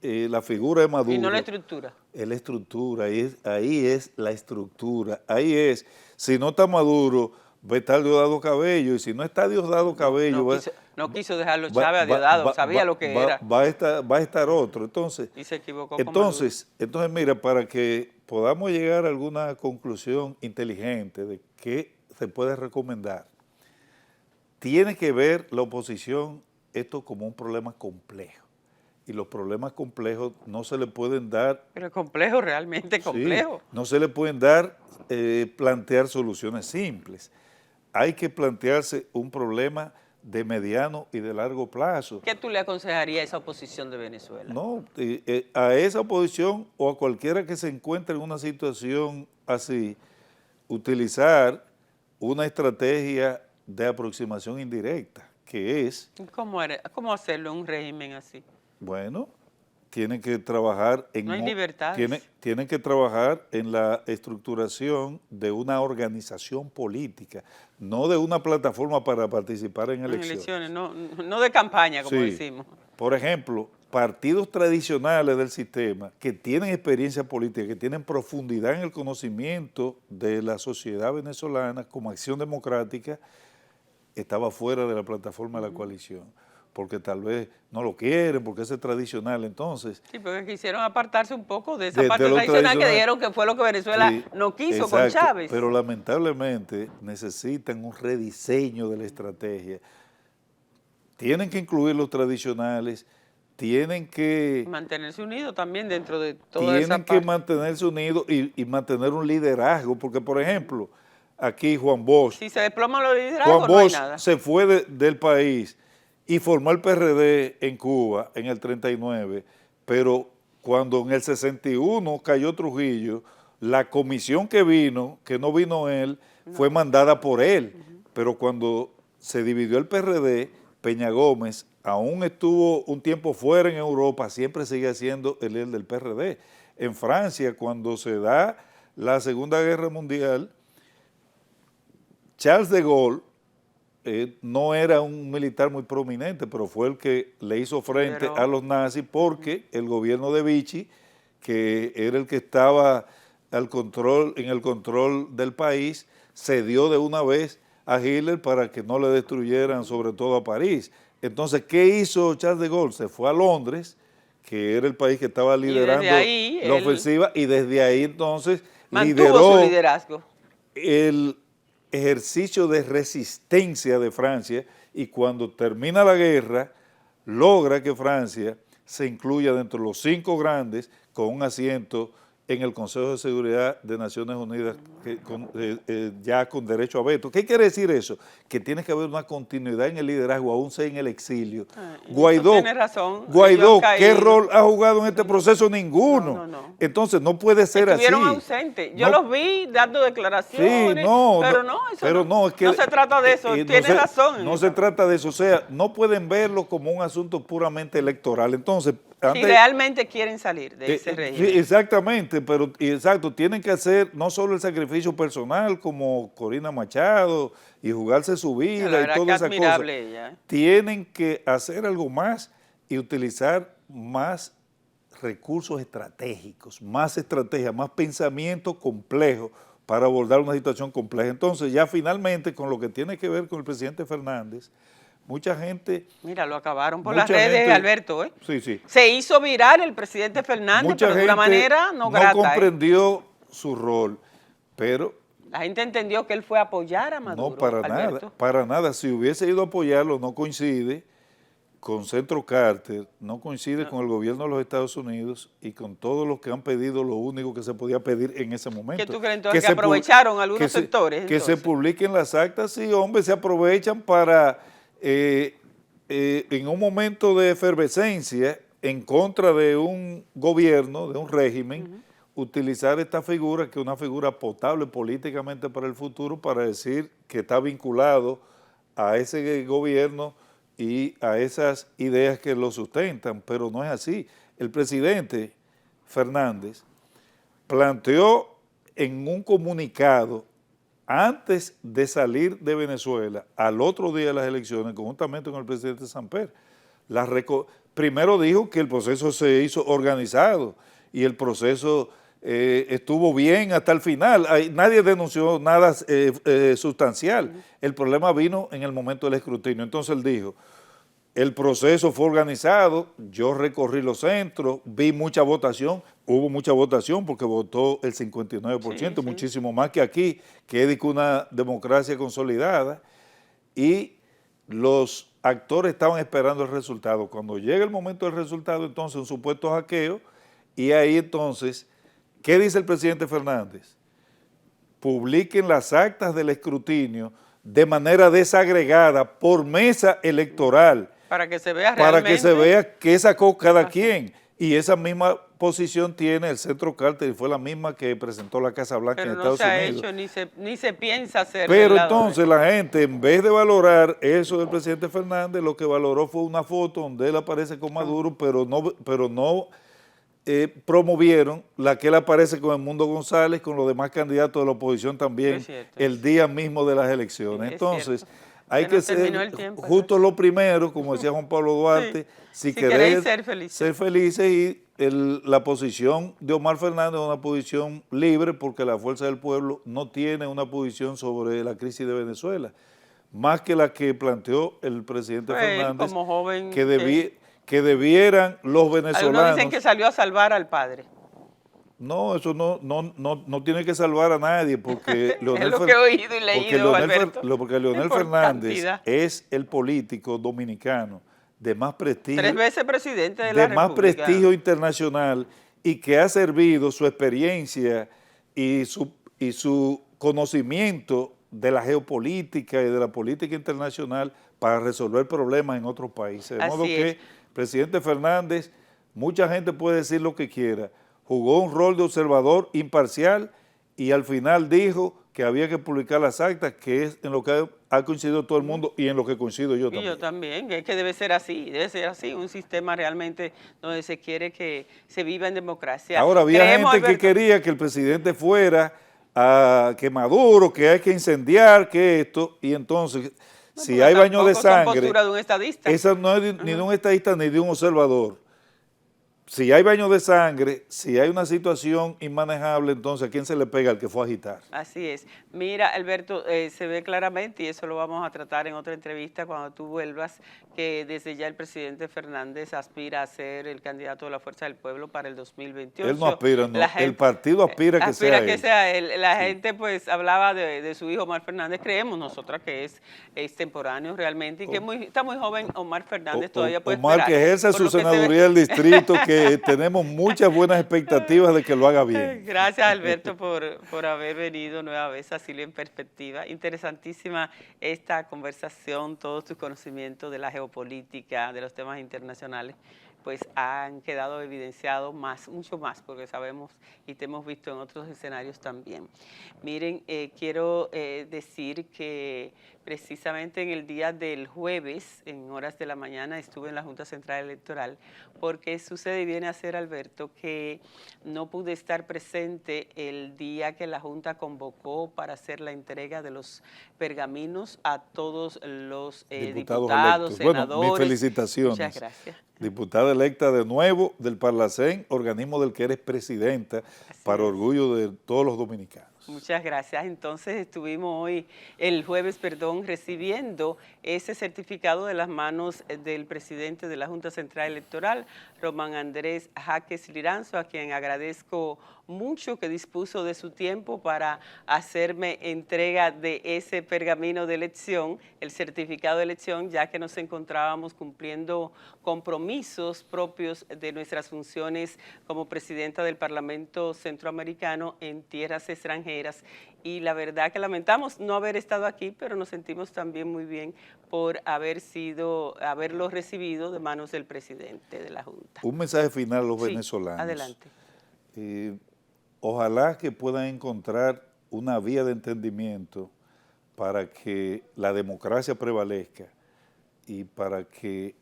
la figura de Maduro. Y no la estructura. Es la estructura, ahí es la estructura. Ahí es, si no está Maduro, va a estar Diosdado Cabello, y si no está Diosdado Cabello... No quiso dejarlo Chávez a Diosdado, sabía lo que era. Va a estar otro. Entonces, y se equivocó entonces mira, para que podamos llegar a alguna conclusión inteligente de qué se puede recomendar, tiene que ver la oposición esto como un problema complejo. Y los problemas complejos no se le pueden dar... Pero complejo, realmente complejo. Sí, no se le pueden dar, plantear soluciones simples. Hay que plantearse un problema de mediano y de largo plazo. ¿Qué tú le aconsejarías a esa oposición de Venezuela? No, a esa oposición o a cualquiera que se encuentre en una situación así, utilizar una estrategia de aproximación indirecta, que es, ¿Cómo hacerlo en un régimen así? bueno, tienen que trabajar No hay libertades. tienen que trabajar en la estructuración de una organización política, no de una plataforma para participar en elecciones. No de campaña, como Sí. decimos. Por ejemplo, partidos tradicionales del sistema que tienen experiencia política, que tienen profundidad en el conocimiento de la sociedad venezolana como Acción Democrática, estaba fuera de la plataforma de la coalición, porque tal vez no lo quieren, porque ese es tradicional. Entonces, Sí, porque quisieron apartarse un poco de esa de parte lo tradicional que tradicional. dijeron que fue lo que Venezuela sí, no quiso con exacto, Chávez. pero lamentablemente necesitan un rediseño de la estrategia. Tienen que incluir los tradicionales, tienen que Mantenerse unidos también dentro de toda esa tienen que parte. mantenerse unidos y mantener un liderazgo, porque por ejemplo, aquí Juan Bosch, Si se desploman los liderazgos, Juan no hay Bosch nada. se fue del país y formó el PRD en Cuba en el 39, pero cuando en el 61 cayó Trujillo, la comisión que vino, que no vino él, fue mandada por él, pero cuando se dividió el PRD, Peña Gómez aún estuvo un tiempo fuera en Europa, siempre sigue siendo el líder del PRD. En Francia, cuando se da la Segunda Guerra Mundial, Charles de Gaulle no era un militar muy prominente, pero fue el que le hizo frente a los nazis porque el gobierno de Vichy, que era el que estaba en el control del país, cedió de una vez a Hitler para que no le destruyeran sobre todo a París. Entonces, ¿qué hizo Charles de Gaulle? Se fue a Londres, que era el país que estaba liderando la ofensiva, y desde ahí entonces mantuvo su liderazgo. El ejercicio de resistencia de Francia, y cuando termina la guerra, logra que Francia se incluya dentro de los 5 grandes con un asiento en el Consejo de Seguridad de Naciones Unidas ya con derecho a veto. ¿Qué quiere decir eso? Que tiene que haber una continuidad en el liderazgo, aún sea en el exilio. Guaidó, tiene razón. ¿qué rol ha jugado en este proceso? Ninguno. No. Entonces no puede ser así. Estuvieron ausentes. Yo los vi dando declaraciones, sí, no, pero no, es que no se trata de eso. Tiene razón. No se trata de eso. O sea, no pueden verlo como un asunto puramente electoral. Entonces, si realmente quieren salir de ese régimen. Sí, exactamente, pero tienen que hacer no solo el sacrificio personal como Corina Machado y jugarse su vida y todas esas cosas. Tienen que hacer algo más y utilizar más recursos estratégicos, más estrategia, más pensamiento complejo para abordar una situación compleja. Entonces, ya finalmente, con lo que tiene que ver con el presidente Fernández, mucha gente... Mira, lo acabaron por las redes, Alberto. Sí. Se hizo viral el presidente Fernández, pero de una manera no grata. No comprendió su rol, pero... La gente entendió que él fue a apoyar a Maduro. No, para Alberto. nada, para nada. Si hubiese ido a apoyarlo, no coincide con Centro Carter, no coincide con el gobierno de los Estados Unidos y con todos los que han pedido lo único que se podía pedir en ese momento. ¿Qué tú crees entonces que aprovecharon algunos sectores? Que se publiquen las actas, sí, hombre, se aprovechan para... en un momento de efervescencia en contra de un gobierno, de un régimen, utilizar esta figura, que es una figura potable políticamente para el futuro, para decir que está vinculado a ese gobierno y a esas ideas que lo sustentan, pero no es así. El presidente Fernández planteó en un comunicado antes de salir de Venezuela, al otro día de las elecciones, conjuntamente con el presidente Samper, primero dijo que el proceso se hizo organizado y el proceso estuvo bien hasta el final. Nadie denunció nada sustancial. El problema vino en el momento del escrutinio. Entonces él dijo, el proceso fue organizado, yo recorrí los centros, vi mucha votación, hubo mucha votación porque votó el 59%, muchísimo más que aquí, que es una democracia consolidada, y los actores estaban esperando el resultado. Cuando llega el momento del resultado, entonces un supuesto hackeo, y ahí entonces, ¿qué dice el presidente Fernández? Publiquen las actas del escrutinio de manera desagregada por mesa electoral, para que se vea realmente. Para que se vea qué sacó cada quien. Y esa misma posición tiene el Centro Carter y fue la misma que presentó la Casa Blanca en Pero Estados no se ha Unidos. hecho ni se piensa hacer. Pero del lado entonces de- la gente, en vez de valorar eso del presidente Fernández, lo que valoró fue una foto donde él aparece con Maduro, pero no promovieron la que él aparece con Edmundo González, con los demás candidatos de la oposición también, Es cierto, el día mismo de las elecciones. es Entonces, cierto. hay Se que nos terminó ser el tiempo, justo lo primero, como decía Juan Pablo Duarte, Sí, si si queréis queréis ser felices. y la posición de Omar Fernández es una posición libre porque la Fuerza del Pueblo no tiene una posición sobre la crisis de Venezuela, más que la que planteó el presidente Fue él Fernández, como joven que debieran los venezolanos... Algunos dicen que salió a salvar al padre. No, eso no tiene que salvar a nadie porque Es lo que he oído y leído, Alberto. Porque Leonel Por Fernández cantidad. es el político dominicano de más prestigio, 3 veces presidente de la más República. prestigio internacional y que ha servido su experiencia y su conocimiento de la geopolítica y de la política internacional para resolver problemas en otros países. De modo Así que es. presidente Fernández, mucha gente puede decir lo que quiera, jugó un rol de observador imparcial y al final dijo que había que publicar las actas, que es en lo que ha coincidido todo el mundo y en lo que coincido yo Y también. yo también, es que debe ser así, un sistema realmente donde se quiere que se viva en democracia. Ahora, había Creemos, gente que Alberto, quería que el presidente fuera que Maduro, que hay que incendiar, que esto, y entonces, si pero hay baño de tampoco son sangre, postura de un estadista. esa no es ni de un estadista ni de un observador. Si hay baño de sangre, si hay una situación inmanejable, entonces ¿a quién se le pega? Al que fue a agitar. Así es. Mira, Alberto, se ve claramente, y eso lo vamos a tratar en otra entrevista cuando tú vuelvas, que desde ya el presidente Fernández aspira a ser el candidato de la Fuerza del Pueblo para el 2028. Él no aspira, no. La gente- El partido aspira que sea él. él. La gente pues hablaba de su hijo Omar Fernández, creemos nosotras que es extemporáneo realmente, y que está muy joven Omar Fernández, todavía puede Omar, esperar. que ejerza Por su lo que se ve. senaduría del distrito, que tenemos muchas buenas expectativas de que lo haga bien. Gracias, Alberto, por haber venido nueva vez a Silvia en Perspectiva. Interesantísima esta conversación, todos tus conocimientos de la geopolítica, de los temas internacionales, pues han quedado evidenciados mucho más, porque sabemos y te hemos visto en otros escenarios también. Miren, quiero decir que precisamente en el día del jueves, en horas de la mañana, estuve en la Junta Central Electoral, porque sucede y viene a ser, Alberto, que no pude estar presente el día que la Junta convocó para hacer la entrega de los pergaminos a todos los diputados, electos. senadores. Bueno, mis felicitaciones. Muchas gracias. Diputada electa de nuevo del Parlacén, organismo del que eres presidenta, para orgullo de todos los dominicanos. Muchas gracias. Entonces estuvimos el jueves, recibiendo ese certificado de las manos del presidente de la Junta Central Electoral, Román Andrés Jaques Liranzo, a quien agradezco mucho que dispuso de su tiempo para hacerme entrega de ese pergamino de elección, el certificado de elección, ya que nos encontrábamos cumpliendo compromisos propios de nuestras funciones como presidenta del Parlamento Centroamericano en tierras extranjeras. Y la verdad que lamentamos no haber estado aquí, pero nos sentimos también muy bien por haberlo recibido de manos del presidente de la Junta. Un mensaje final a los Sí, venezolanos. adelante. Ojalá que puedan encontrar una vía de entendimiento para que la democracia prevalezca y para que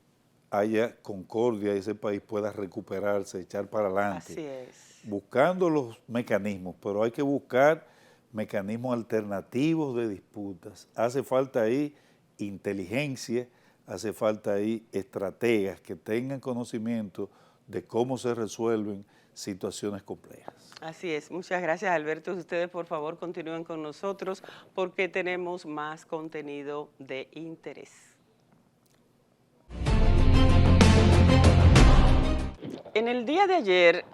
haya concordia y ese país pueda recuperarse, echar para adelante. Así es. Buscando los mecanismos, pero hay que buscar mecanismos alternativos de disputas. Hace falta ahí inteligencia, hace falta ahí estrategas que tengan conocimiento de cómo se resuelven situaciones complejas. Así es. Muchas gracias, Alberto. Ustedes, por favor, continúen con nosotros porque tenemos más contenido de interés. En el día de ayer,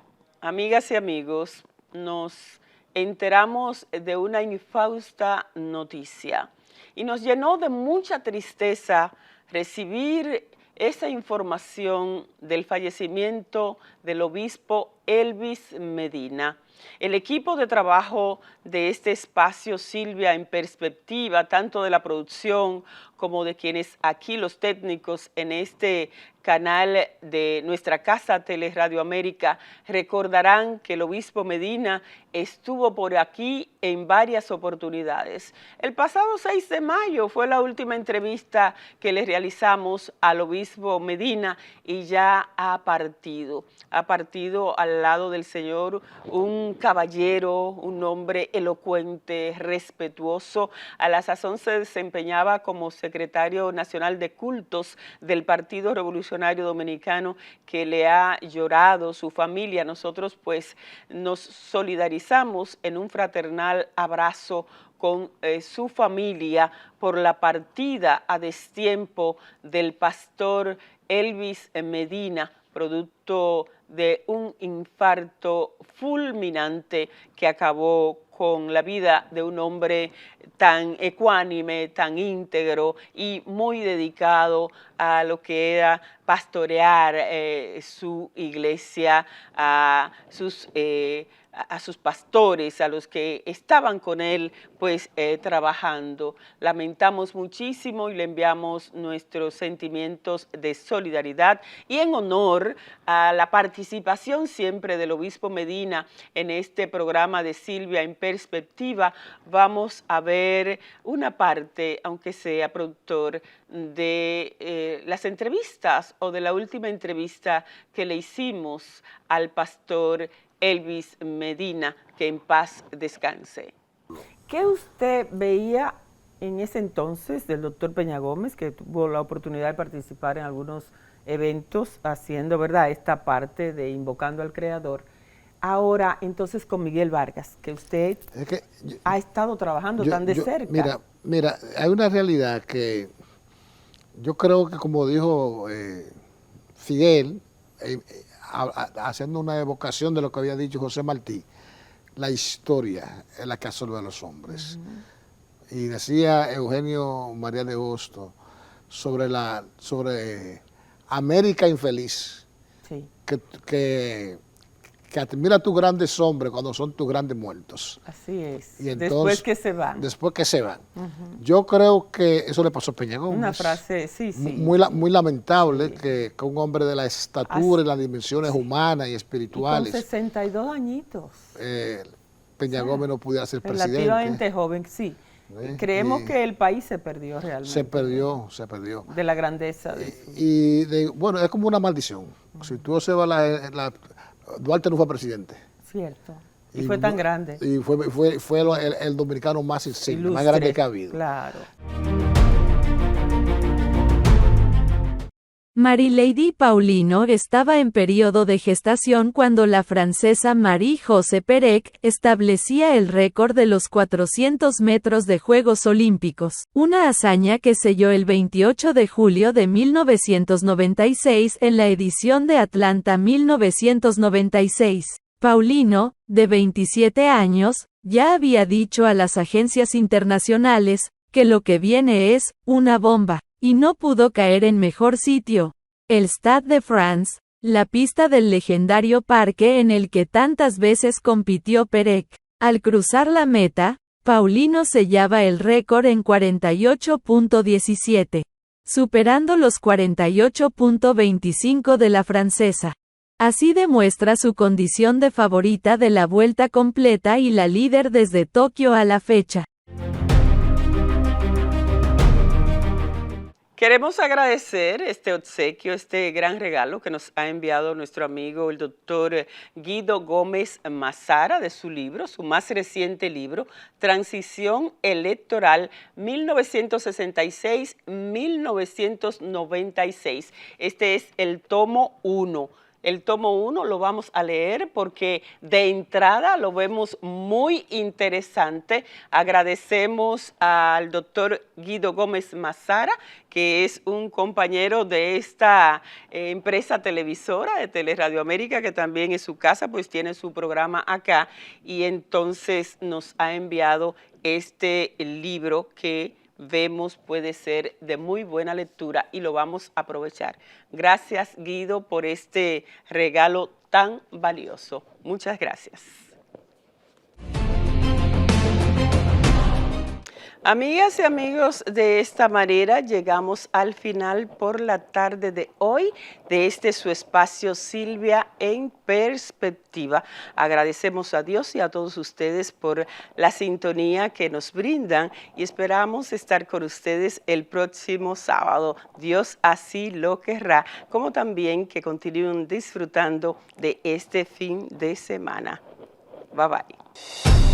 amigas y amigos, nos enteramos de una infausta noticia y nos llenó de mucha tristeza recibir esa información del fallecimiento del obispo Elvis Medina, El equipo de trabajo de este espacio Silvia en Perspectiva, tanto de la producción como de quienes aquí los técnicos en este canal de nuestra casa Teleradio América, recordarán que el obispo Medina estuvo por aquí en varias oportunidades. El pasado 6 de mayo fue la última entrevista que le realizamos al obispo Medina y ya ha partido. Ha partido al lado del Señor un caballero, un hombre elocuente, respetuoso. A la sazón se desempeñaba como secretario nacional de cultos del Partido Revolucionario Dominicano, que le ha llorado su familia. Nosotros pues nos solidarizamos en un fraternal abrazo con su familia por la partida a destiempo del pastor Elvis Medina, producto de un infarto fulminante que acabó con la vida de un hombre tan ecuánime, tan íntegro y muy dedicado a lo que era pastorear su iglesia, a sus pastores, a los que estaban con él, pues trabajando. Lamentamos muchísimo y le enviamos nuestros sentimientos de solidaridad y en honor a la participación siempre del obispo Medina en este programa de Silvia en Perspectiva. Vamos a ver una parte, aunque sea productor, de las entrevistas o de la última entrevista que le hicimos al pastor Elvis Medina, que en paz descanse. ¿Qué usted veía en ese entonces del doctor Peña Gómez, que tuvo la oportunidad de participar en algunos eventos haciendo, ¿verdad?, esta parte de invocando al Creador? Ahora, entonces, con Miguel Vargas, que usted ha estado trabajando tan de cerca. Mira, hay una realidad que yo creo que, como dijo Fidel, haciendo una evocación de lo que había dicho José Martí, la historia es la que absorbe a los hombres. Y decía Eugenio María de Hosto sobre América infeliz, Sí. que admira a tus grandes hombres cuando son tus grandes muertos. Así es, Y entonces, después que se van. Después que se van. Yo creo que eso le pasó a Peña Gómez. Una frase, sí. Muy lamentable que un hombre de la estatura y las dimensiones humanas y espirituales. Y con 62 añitos. Peña Gómez no pudiera ser presidente. Relativamente joven, sí. Creemos que el país se perdió realmente. Se perdió. De la grandeza. Bueno, es como una maldición. Si tú observas, Duarte no fue presidente. Cierto. Y fue tan grande. Y fue el dominicano más insigne, más grande que ha habido. Claro. Marie-Lady Paulino estaba en periodo de gestación cuando la francesa Marie-José Pérec establecía el récord de los 400 metros de Juegos Olímpicos, una hazaña que selló el 28 de julio de 1996 en la edición de Atlanta 1996. Paulino, de 27 años, ya había dicho a las agencias internacionales que lo que viene es una bomba. Y no pudo caer en mejor sitio. El Stade de France, la pista del legendario parque en el que tantas veces compitió Pérec. Al cruzar la meta, Paulino sellaba el récord en 48.17, superando los 48.25 de la francesa. Así demuestra su condición de favorita de la vuelta completa y la líder desde Tokio a la fecha. Queremos agradecer este obsequio, este gran regalo que nos ha enviado nuestro amigo el doctor Guido Gómez Mazara de su libro, su más reciente libro, Transición Electoral 1966-1996. Este es el tomo 1. El tomo 1 lo vamos a leer porque de entrada lo vemos muy interesante. Agradecemos al doctor Guido Gómez Mazara, que es un compañero de esta empresa televisora de Teleradio América, que también es su casa, pues tiene su programa acá, y entonces nos ha enviado este libro que vemos puede ser de muy buena lectura y lo vamos a aprovechar. Gracias, Guido, por este regalo tan valioso. Muchas gracias. Amigas y amigos, de esta manera llegamos al final por la tarde de hoy de su espacio Silvia en Perspectiva. Agradecemos a Dios y a todos ustedes por la sintonía que nos brindan y esperamos estar con ustedes el próximo sábado. Dios así lo querrá, como también que continúen disfrutando de este fin de semana. Bye bye.